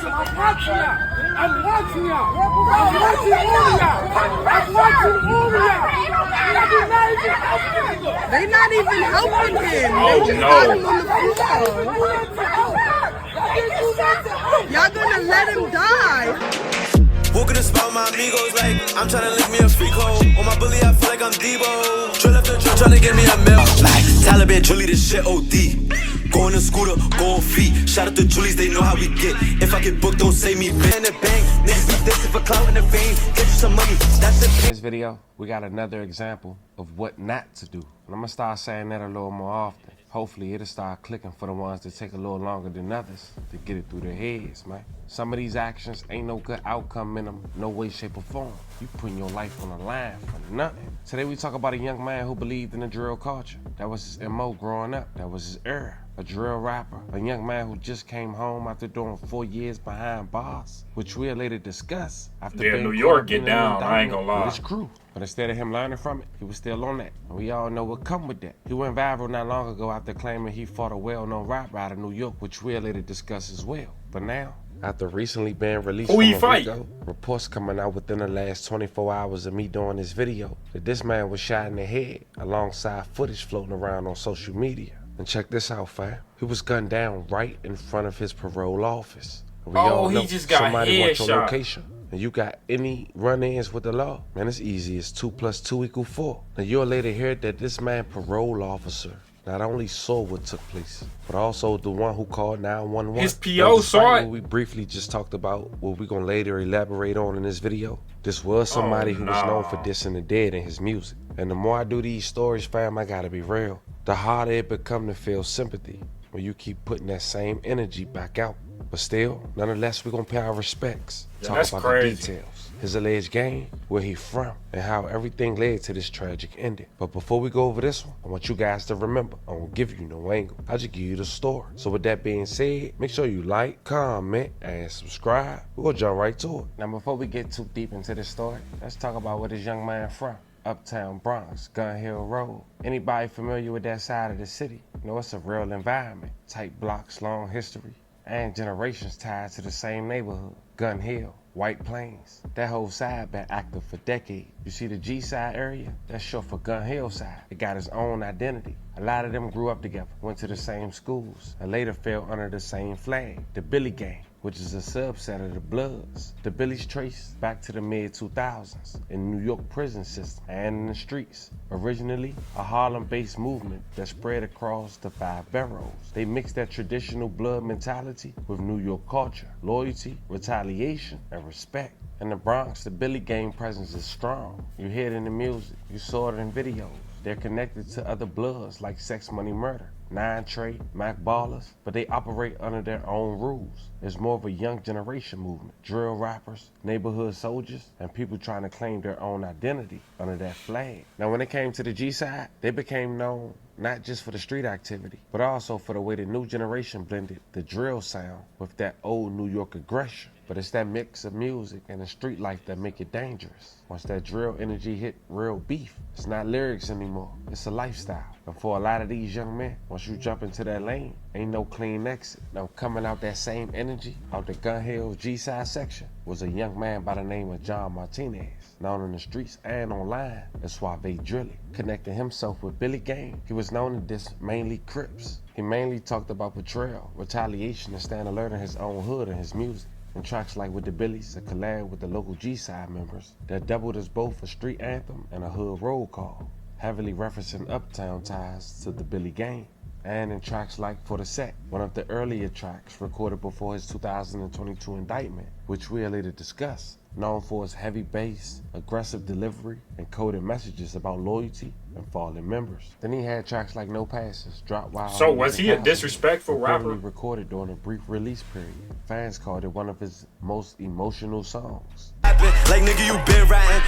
I'm watching y'all. I'm watching y'all. I'm watching all y'all. I'm watching all y'all. They not even helping him. They just got him on the floor. Y'all gonna let him die. Walking the spot with my amigos like I'm trying to lick me a free code. On my bully, I feel like I'm Debo. Drill after drill, trying to get me a mill. Like Taliban, Julie, this shit OD. Going to scooter, going feet. Shout out to Julies, they know how we get. If I get booked, don't say me. Bang and bang, niggas be dissing for clout and the fame. Get you some money, that's the In this video, we got another example of what not to do. And I'm gonna start saying that a little more often. Hopefully it'll start clicking for the ones that take a little longer than others to get it through their heads, man. Some of these actions ain't no good outcome in them, no way, shape, or form. You putting your life on the line for nothing. Today we talk about a young man who believed in the drill culture. That was his MO growing up. That was his era. A drill rapper, a young man who just came home after doing 4 years behind bars, which we'll later discuss. After Yeah, New York get down, I ain't gonna lie. With his crew. But instead of him learning from it, he was still on that. And we all know what come with that. He went viral not long ago after claiming he fought a well-known rapper out of New York, which we'll later discuss as well. But now, after recently being released Who he from a fight? Rico, reports coming out within the last 24 hours of me doing this video that this man was shot in the head alongside footage floating around on social media. And check this out, fam. He was gunned down right in front of his parole office. And we all know he just got somebody wants your headshot. location. And you got any run-ins with the law, man, it's easy. It's 2 + 2 = 4. Now you'll later hear that this man parole officer not only saw what took place, but also the one who called 911. His Now, PO despite saw it. what we briefly just talked about, what we're gonna later elaborate on in this video, this was somebody who was known for dissing the dead in his music. And the more I do these stories, fam, I gotta be real, the harder it become to feel sympathy when you keep putting that same energy back out. But still, nonetheless, we're gonna pay our respects. Yeah, Talk that's about crazy. the details, his alleged gang, where he from, and how everything led to this tragic ending. But before we go over this one, I want you guys to remember, I won't give you no angle. I'll just give you the story. So with that being said, make sure you like, comment, and subscribe. We're gonna jump right to it. Now before we get too deep into this story, let's talk about where this young man from. Uptown Bronx, Gun Hill Road. Anybody familiar with that side of the city? You know, it's a real environment. Tight blocks, long history, and generations tied to the same neighborhood. Gun Hill, White Plains. That whole side been active for decades. You see the G side area? That's short for Gun Hill side. It got its own identity. A lot of them grew up together, went to the same schools, and later fell under the same flag, the Billy Gang, which is a subset of the Bloods. The Billies trace back to the mid-2000s in New York prison system and in the streets. Originally, a Harlem-based movement that spread across the 5 boroughs. They mixed that traditional blood mentality with New York culture, loyalty, retaliation, and respect. In the Bronx, the Billy Gang presence is strong. You hear it in the music, you saw it in videos. They're connected to other Bloods like Sex, Money, Murder, 9 Trey, Mac Ballers, but they operate under their own rules. It's more of a young generation movement. Drill rappers, neighborhood soldiers, and people trying to claim their own identity under that flag. Now when it came to the G side, they became known not just for the street activity, but also for the way the new generation blended the drill sound with that old New York aggression. But it's that mix of music and the street life that make it dangerous. Once that drill energy hit real beef, it's not lyrics anymore, it's a lifestyle. And for a lot of these young men, once you jump into that lane, ain't no clean exit. Now coming out that same energy, out the Gun Hill G-side section, was a young man by the name of John Martinez, known in the streets and online as Suave Drilly. Connecting himself with Billy Gang, he was known to diss mainly Crips. He mainly talked about betrayal, retaliation, and staying alert in his own hood and his music. And tracks like With the Billies, a collab with the local G-side members that doubled as both a street anthem and a hood roll call, heavily referencing uptown ties to the Billy Gang. And in tracks like For the Set, one of the earlier tracks recorded before his 2022 indictment, which we'll later discuss, known for its heavy bass, aggressive delivery, and coded messages about loyalty and fallen members. Then he had tracks like No Passes, Drop Wild. So was he a disrespectful rapper? Recorded during a brief release period. Fans called it one of his most emotional songs. like nigga you been riding.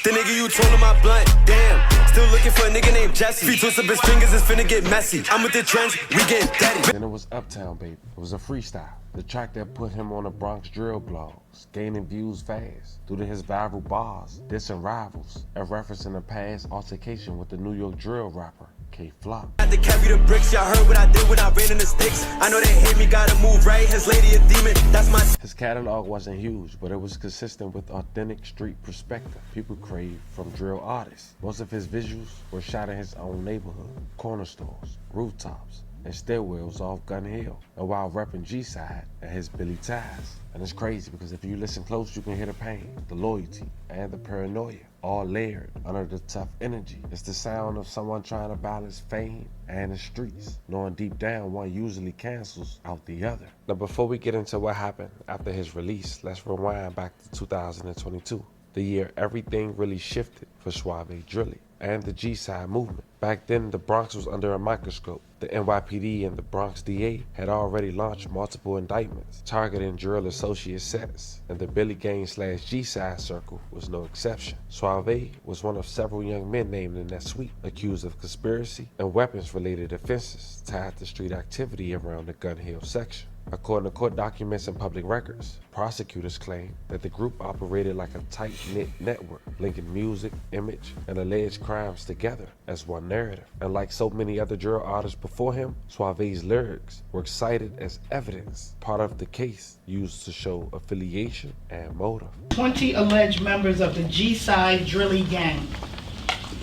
The nigga you told him my blunt, damn. Still looking for a nigga named Jesse. Feet twist up his fingers, it's finna get messy. I'm with the trends, we getting daddy. Then it was Uptown Baby. It was a freestyle. The track that put him on the Bronx drill blogs, gaining views fast due to his viral bars, dissing rivals, and referencing a past altercation with the New York drill rapper 4K flop. Had to carry the bricks, y'all heard what I did when I ran in the sticks. I know they hate me, gotta move right. His lady a demon, that's my. His catalog wasn't huge, but it was consistent with authentic street perspective people crave from drill artists. Most of his visuals were shot in his own neighborhood, corner stores, rooftops, and stairwells off Gun Hill, and while repping G-Side and his Billy ties. And it's crazy because if you listen close, you can hear the pain, the loyalty, and the paranoia, all layered under the tough energy. It's the sound of someone trying to balance fame and the streets, knowing deep down one usually cancels out the other. Now before we get into what happened after his release, let's rewind back to 2022, the year everything really shifted for Suave Drilly and the G-Side movement. Back then, the Bronx was under a microscope. The NYPD and the Bronx DA had already launched multiple indictments targeting drill associate sets, and the Billy Gang / G-Side circle was no exception. Suave was one of several young men named in that suite, accused of conspiracy and weapons-related offenses tied to street activity around the Gun Hill section. According to court documents and public records, prosecutors claim that the group operated like a tight-knit network, linking music, image, and alleged crimes together as one narrative. And like so many other drill artists before him, Suave's lyrics were cited as evidence, part of the case used to show affiliation and motive. 20 alleged members of the G-Side Drilly Gang,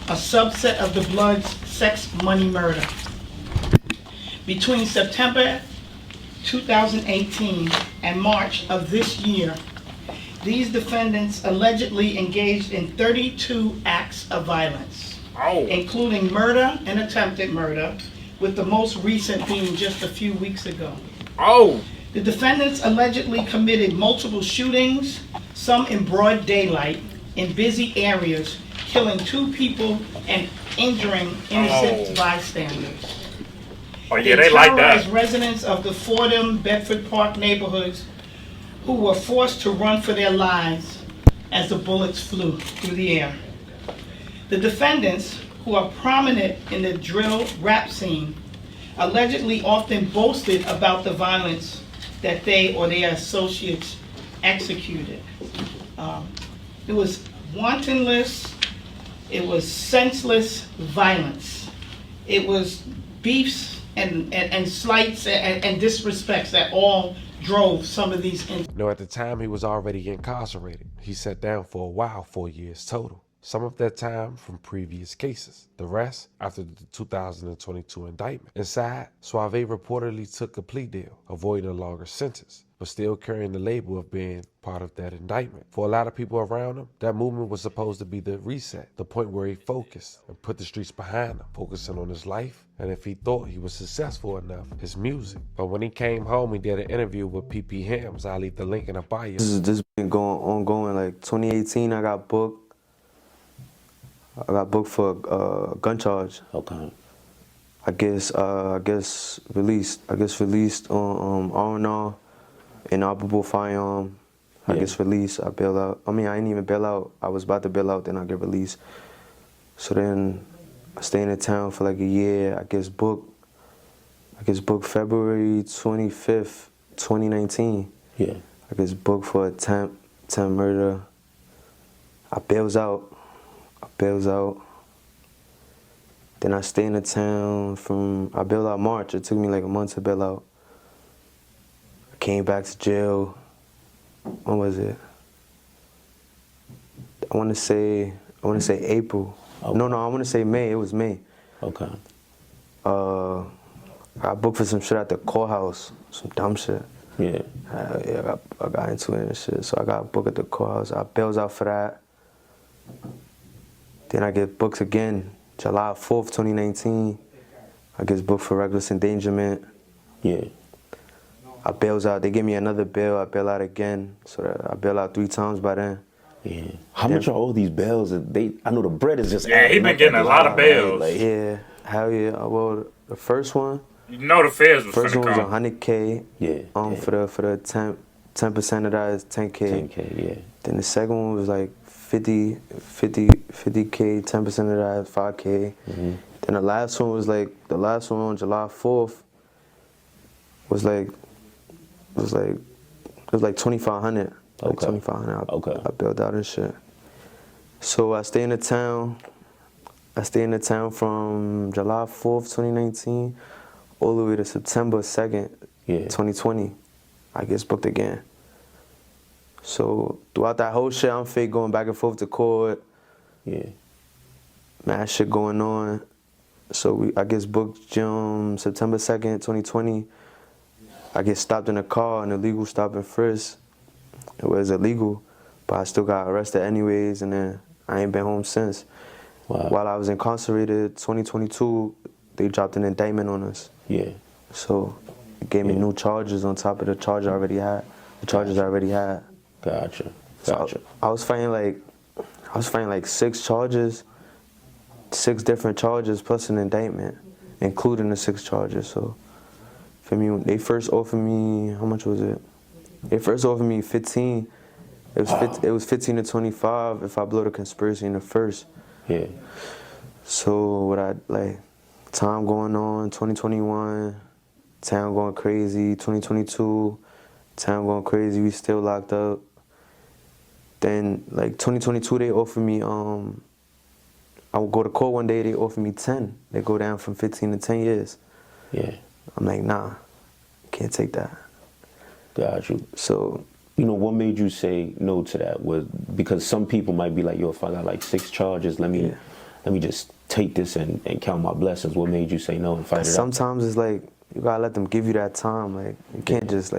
a subset of the Bloods' sex, money, murder. Between September 2018 and March of this year, these defendants allegedly engaged in 32 acts of violence, including murder and attempted murder, with the most recent being just a few weeks ago. The defendants allegedly committed multiple shootings, some in broad daylight, in busy areas, killing 2 people and injuring innocent bystanders. Oh yeah, they like that. Terrorized residents of the Fordham, Bedford Park neighborhoods who were forced to run for their lives as the bullets flew through the air. The defendants, who are prominent in the drill rap scene, allegedly often boasted about the violence that they or their associates executed. It was wantonless, it was senseless violence. It was beefs and slights and disrespects that all drove some of these incidents. At the time he was already incarcerated. He sat down for a while, 4 years total. Some of that time from previous cases. The rest after the 2022 indictment. Inside, Suave reportedly took a plea deal, avoiding a longer sentence, but still carrying the label of being part of that indictment. For a lot of people around him, that movement was supposed to be the reset, the point where he focused and put the streets behind him, focusing on his life, and if he thought he was successful enough, his music. But when he came home, he did an interview with PP Hams. I'll leave the link in the bio. This has been ongoing. Like 2018, I got booked. For a gun charge. Okay. I guess released on R&R, inoperable firearm. I guess released. I bail out. I mean, I didn't even bail out. I was about to bail out, then I get released. So then I stay in the town for like a year. I guess booked February 25th, 2019. Yeah. I guess booked for attempt murder. I bails out. Then I stay in the town I bailed out March. It took me like a month to bail out. I came back to jail. When was it? I want to say April. Okay. No, I want to say May. It was May. Okay. I got booked for some shit at the courthouse. Some dumb shit. Yeah. I got into it and shit. So I got booked at the courthouse. I bails out for that. Then I get booked again, July 4th, 2019. I get booked for reckless endangerment. Yeah. I bails out. They give me another bail. I bail out again. So I bail out 3 times by then. Yeah. How much are all these bails? I know the bread is just. Yeah, he been getting a lot of bails. Like, yeah, hell yeah. Well, the first one. You know the feds was first one was come. 100K. Yeah. For the 10% of that is 10K. 10K. Yeah. Then the second one was like 50K, 10% of that is 5K. Mm-hmm. Then the last one on July 4th was like 2,500. Like okay. 2,500. Okay. I bailed out and shit. So I stay in the town. I stayed in the town from July 4th, 2019, all the way to September 2nd, 2020. I get booked again. So throughout that whole shit, I'm fake going back and forth to court. Yeah. Mad shit going on. So I get booked September 2nd, 2020. I get stopped in a car, an illegal stop and frisk. It was illegal, but I still got arrested anyways, and then I ain't been home since. Wow. While I was incarcerated, 2022, they dropped an indictment on us. Yeah. So it gave me new charges on top of the charge I already had. The charges I already had. Gotcha. So I was fighting like 6 charges, 6 different charges plus an indictment, including the 6 charges. So for me, when they first offered me, how much was it? They first offered me 15. It was 15 to 25 if I blow the conspiracy in the first. Yeah. So time going on, 2021, town going crazy, 2022, town going crazy, we still locked up. Then, 2022, they offered me, I would go to court one day, they offered me 10. They go down from 15 to 10 years. Yeah. I'm like, nah, can't take that. Got you. So, what made you say no to that? Because some people might be like, yo, if I got 6 charges, let me just take this and count my blessings. What made you say no and fight it out? Sometimes it's you gotta let them give you that time. You can't just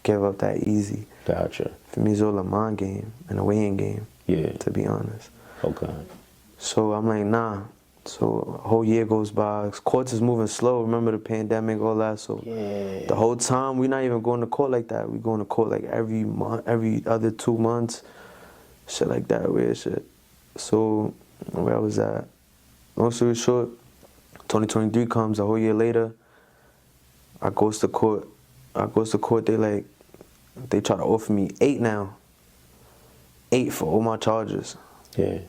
give up that easy. Gotcha. For me, it's all a mind game and a weighing game. Yeah. To be honest. Okay. So I'm like, nah. So a whole year goes by. Courts is moving slow. Remember the pandemic, all that. So yeah. The whole time we're not even going to court like that. We going to court every month, every other 2 months, shit like that, weird shit. So where I was at, long story short, 2023 comes, a whole year later. I goes to court. They try to offer me 8 now. 8 for all my charges. Yeah.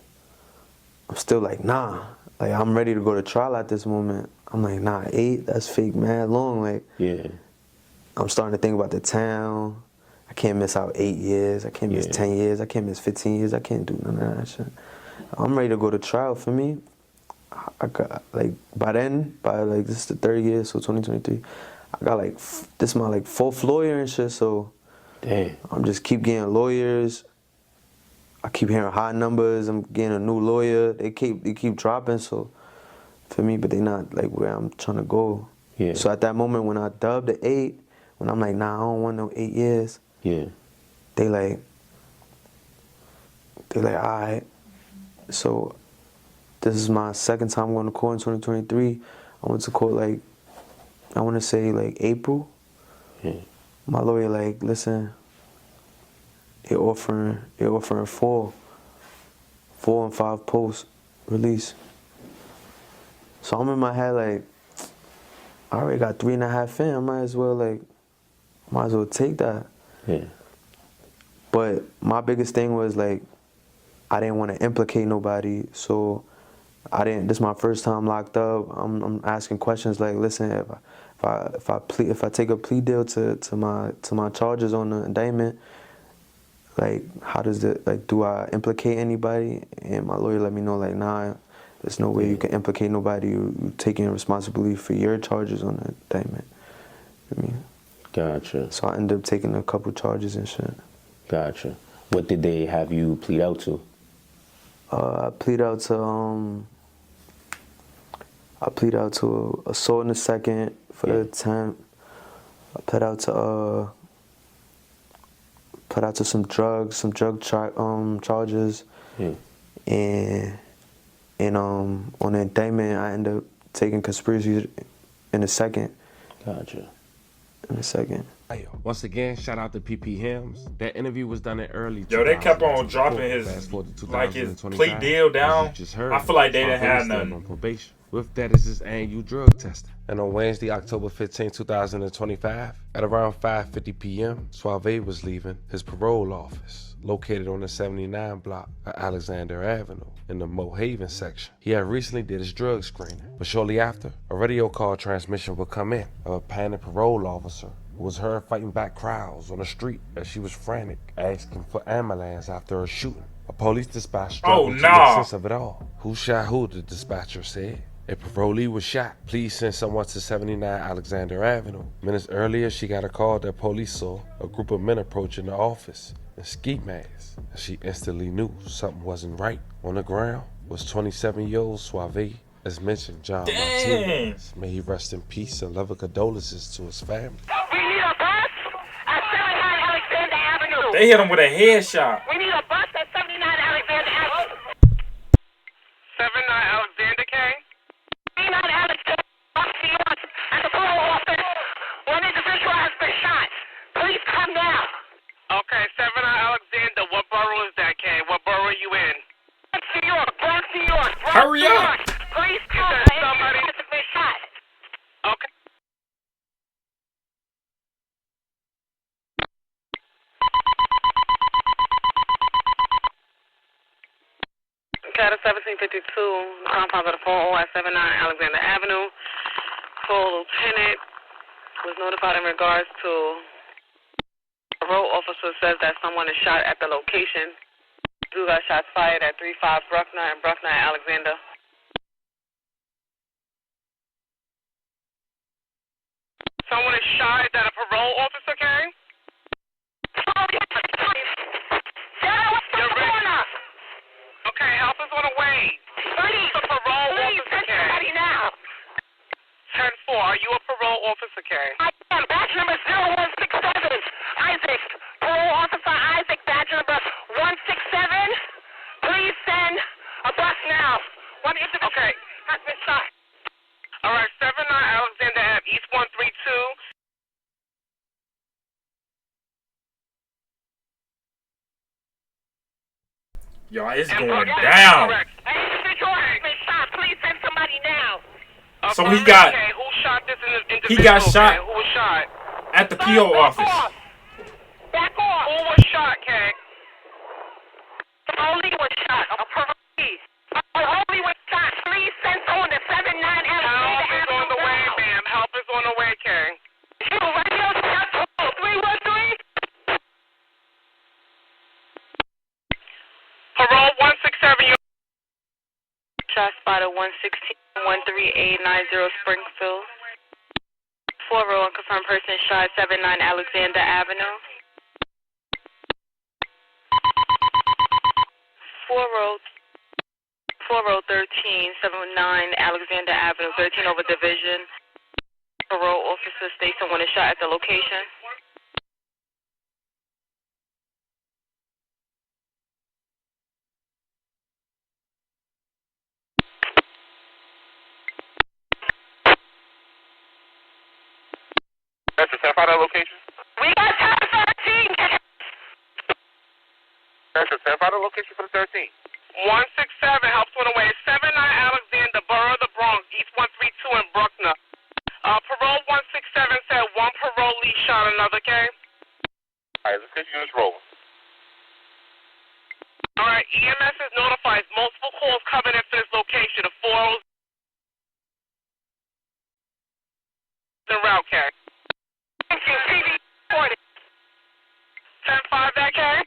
I'm still nah. I'm ready to go to trial at this moment. I'm like, nah, 8, that's fake mad long. Yeah. I'm starting to think about the town. I can't miss out 8 years. I can't miss 10 years. I can't miss 15 years. I can't do none of that shit. I'm ready to go to trial. For me, I got, by then, this is the 3rd year, so 2023, I got this is my 4th lawyer and shit, so damn. I'm just keep getting lawyers. I keep hearing high numbers. I'm getting a new lawyer. They keep dropping. So for me, but they not where I'm trying to go. Yeah. So at that moment when I dubbed the 8, when I'm like, nah, I don't want no 8 years. Yeah. They all right. So this is my 2nd time going to court in 2023. I went to court I want to say April. Yeah. My lawyer listen. They're offering 4 and 5 post release. So I'm in my head I already got 3.5 in. I might as well take that. Yeah. But my biggest thing was I didn't want to implicate nobody, so this is my first time locked up. I'm asking questions listen, if I take a plea deal to my charges on the indictment, how does it, do I implicate anybody? And my lawyer let me know, nah, there's no way you can implicate nobody. You're taking responsibility for your charges on the indictment. Gotcha. So I ended up taking a couple charges and shit. Gotcha. What did they have you plead out to? I plead out to assault in the 2nd for the attempt. I plead out to some drug charges. Yeah. And on the indictment, I ended up taking conspiracy in the 2nd. Gotcha. In the 2nd. Once again, shout out to PP Hims. That interview was done in early. Yo, they kept on dropping his plea deal down. I feel like they didn't have nothing. On probation. With that is his annual drug testing. And on Wednesday, October 15, 2025, at around 5:50 p.m., Suave was leaving his parole office, located on the 79 block of Alexander Avenue in the Mohaven section. He had recently did his drug screening, but shortly after, a radio call transmission would come in of a panicked parole officer who was heard fighting back crowds on the street as she was frantic, asking for ambulance after a shooting A police dispatch Oh, struggled to no. make sense of it all. Who shot who, the dispatcher said. A parolee was shot. Please send someone to 79 Alexander Avenue. Minutes earlier, she got a call that police saw a group of men approaching the office in ski masks. She instantly knew something wasn't right. On the ground was 27-year-old Suave, as mentioned, John Martinez. May he rest in peace and loving condolences to his family. We need a bus at 79 Alexander Avenue. They hit him with a headshot. We need a bus at 79 Alexander Avenue. 79 Alexander, K? 79 Alexander, bus to yours at the parole office. One individual has been shot. Please come now. Okay, 79 Alexander, what borough is that, K? What borough are you in? Bronx, New York, Bronx, New York, Bronx, Hurry New up. York. Please come. said An somebody- individual has been shot. Okay. Cat 1752, compound of the 40 at 79 Alexander Avenue. Full lieutenant was notified in regards to a road officer says that someone is shot at the location. Two got shots fired at 35 Bruckner and Bruckner at Alexander. Someone is shot at a parole officer, Karen? You're ready? Okay, help is on the way. Please, The parole please, officer, send Karen. somebody now. 10-4, are you a parole officer, Karen? I am. Badge number 0167. Isaac. Parole officer Isaac. Badge number 167. Please send a bus now. One individual Okay. has been shot. All right, 79 Alexander Ave, East 132. Yo, it's And going Bruckner, down. correct. An individual has been shot. Please send somebody now. So he got- Okay, who shot this individual? He got shot. Okay, who was shot? At the PO office. Back off. Who was shot, Kay? Only was shot. A parolee. Only was shot. Please send someone to 79 Help Alexander is on the Avenue way, now. ma'am. Help is on the way, Kay. You radio shot 313. Parole 167, you. Shot spotted 116 13890 Springfield. 4-row unconfirmed person shot 79 Alexander Avenue. 4-row 1379 Alexander Avenue, 13 over division. Parole officer states someone is shot at the location. That's the 10-5 location? We got time 13. That's the 10-5 location for the 13. 167, helps on the way. 79 Alexander, Borough of the Bronx, East 132 in Bruckner. Parole 167 said one parolee shot another, okay? Alright, let's continue this rolling. Alright, EMS is notified. Multiple calls coming in for this location. The 4 in route, okay? Thank you. TV reported. 10-5, that, okay?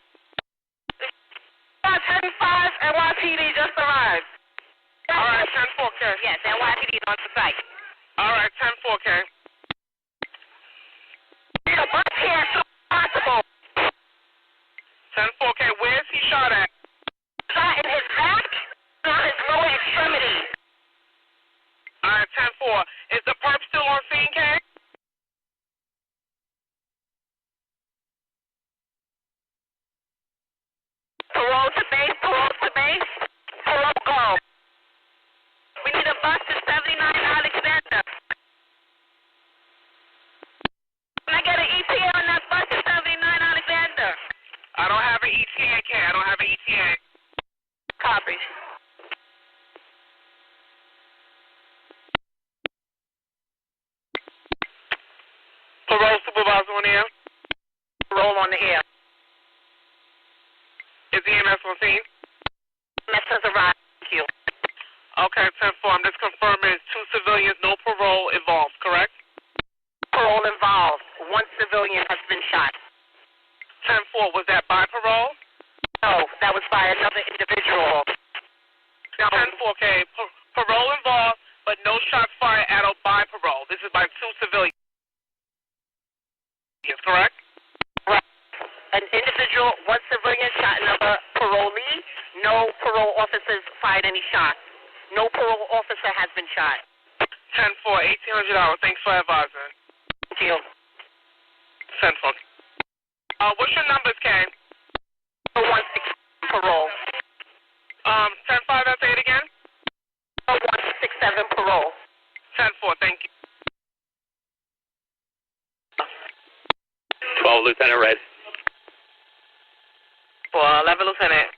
10-5 NYPD just arrived. Alright, 10-4, okay? Yes, NYPD is on the site. Alright, 10-4, okay? Need a bus here as soon as possible. 10-4, okay? Where is he shot at? Shot in his back and on his lower extremity. Alright, 10-4. Is the perp still on scene, Kay? Parole to base, parole to base, parole go. We need a bus to 79 Alexander. Can I get an ETA on that bus to 79 Alexander? I don't have an ETA, Kay. I don't have an ETA. Copy. Parole supervisor on the air? Parole on the air. Is EMS on scene? EMS has arrived. Thank you. Okay, 10-4. I'm just confirming it's 2 civilians, no parole involved, correct? Parole involved. One civilian has been shot. 10-4. Was that by parole? No, that was by another individual. 10-4, parole involved, but no shots fired at or by parole. This is by 2 civilians, correct? Right. An individual, 1 civilian shot another parolee. No parole officers fired any shots. No parole officer has been shot. 10-4, $1,800. Thanks for advising. Thank you. 10-4. What's your numbers, Kane? 167 parole. 10-5, I'll say it again. 167 parole. 10-4, thank you. 12, Lieutenant Red. 11, Lieutenant.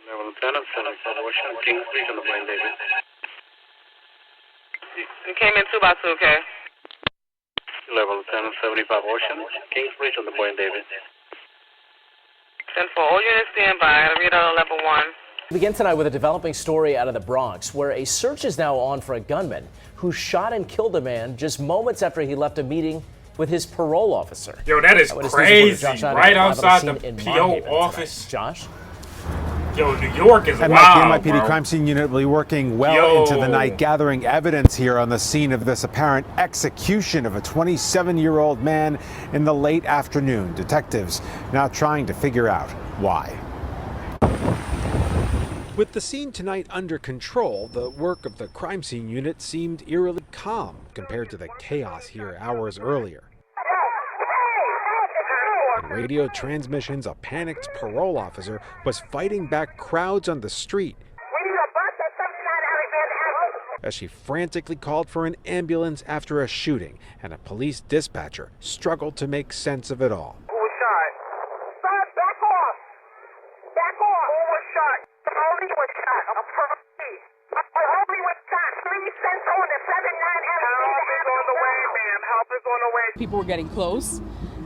11, Lieutenant, 75 Washington, King Street on the Blind David. You came in 2x2, okay? 11, Lieutenant, 75 Washington, King Street on the Blind David. 10-4, all units stand by. I'll read out level 1. We begin tonight with a developing story out of the Bronx, where a search is now on for a gunman who shot and killed a man just moments after he left a meeting with his parole officer. Yo, that is crazy. Right outside the PO office. Josh? Yo, New York is wild, The NYPD crime scene unit will be working well into the night, gathering evidence here on the scene of this apparent execution of a 27-year-old man in the late afternoon. Detectives now trying to figure out why. With the scene tonight under control, the work of the crime scene unit seemed eerily calm compared to the chaos here hours earlier. In radio transmissions, a panicked parole officer was fighting back crowds on the street as she frantically called for an ambulance after a shooting, and a police dispatcher struggled to make sense of it all. Who was shot? Stop, back off! Back off! Who was shot? Parolee was shot. A parolee. A parolee was shot. Please send someone to 79 Help is on the way, ma'am. Help is on the way. People were getting close,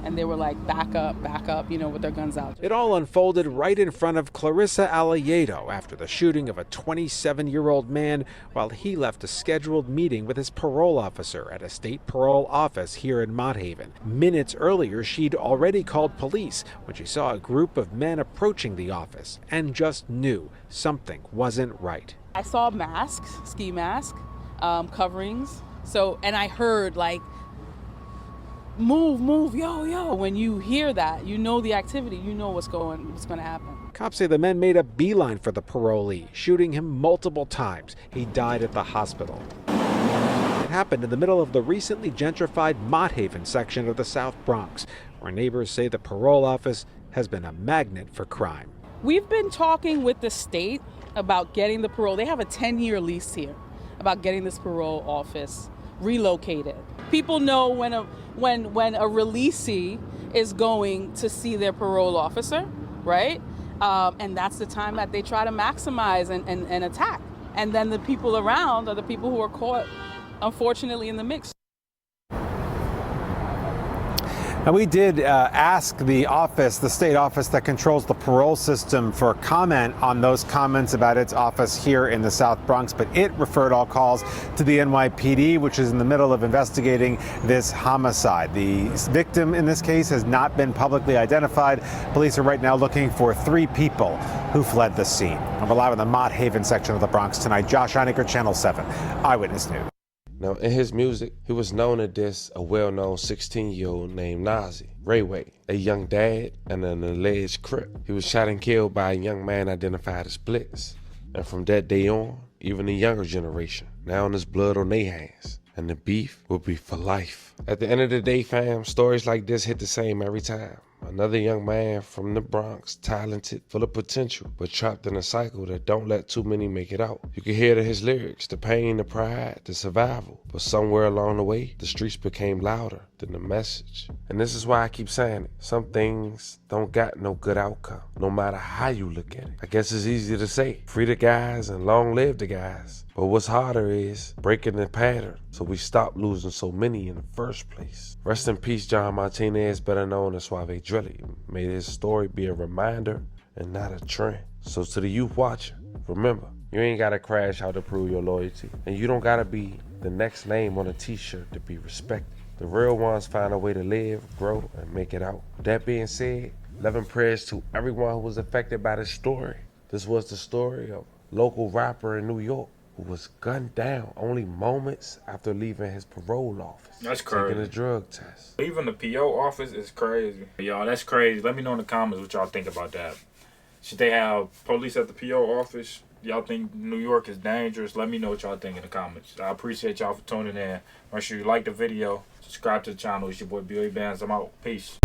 and they were like, back up, you know, with their guns out. It all unfolded right in front of Clarissa Aliedo after the shooting of a 27-year-old man while he left a scheduled meeting with his parole officer at a state parole office here in Mott Haven. Minutes earlier, she'd already called police when she saw a group of men approaching the office and just knew something wasn't right. I saw masks, ski mask, coverings. So, and I heard like, move, yo. When you hear that, you know the activity, you know what's going to happen. Cops say the men made a beeline for the parolee, shooting him multiple times. He died at the hospital. It happened in the middle of the recently gentrified Mott Haven section of the South Bronx, where neighbors say the parole office has been a magnet for crime. We've been talking with the state about getting the parole. They have a 10-year lease here, about getting this parole office relocated. People know when a releasee is going to see their parole officer, right? And that's the time that they try to maximize and attack. And then the people around are the people who are caught, unfortunately, in the mix. Now, we did ask the office, the state office that controls the parole system, for comment on those comments about its office here in the South Bronx, but it referred all calls to the NYPD, which is in the middle of investigating this homicide. The victim in this case has not been publicly identified. Police are right now looking for 3 people who fled the scene. We're live in the Mott Haven section of the Bronx tonight. Josh Einiger, Channel 7, Eyewitness News. Now, in his music, he was known to diss a well-known 16-year-old named Nazi, Rayway, a young dad and an alleged crip. He was shot and killed by a young man identified as Blitz. And from that day on, even the younger generation, now there's blood on their hands. And the beef will be for life. At the end of the day, fam, stories like this hit the same every time. Another young man from the Bronx, talented, full of potential, but trapped in a cycle that don't let too many make it out. You can hear to his lyrics, the pain, the pride, the survival. But somewhere along the way, the streets became louder than the message. And this is why I keep saying it. Some things don't got no good outcome, no matter how you look at it. I guess it's easy to say, free the guys and long live the guys. But what's harder is breaking the pattern so we stop losing so many in the first place. Rest in peace, John Martinez, better known as Suave Drilly. May his story be a reminder and not a trend. So to the youth watching, remember, you ain't gotta crash out to prove your loyalty. And you don't gotta be the next name on a t-shirt to be respected. The real ones find a way to live, grow, and make it out. With that being said, 11 prayers to everyone who was affected by this story. This was the story of a local rapper in New York who was gunned down only moments after leaving his parole office. That's crazy. Taking a drug test. Leaving the PO office is crazy. Y'all, that's crazy. Let me know in the comments what y'all think about that. Should they have police at the PO office? Y'all think New York is dangerous? Let me know what y'all think in the comments. I appreciate y'all for tuning in. Make sure you like the video, subscribe to the channel. It's your boy B.O.E. Bands. I'm out. Peace.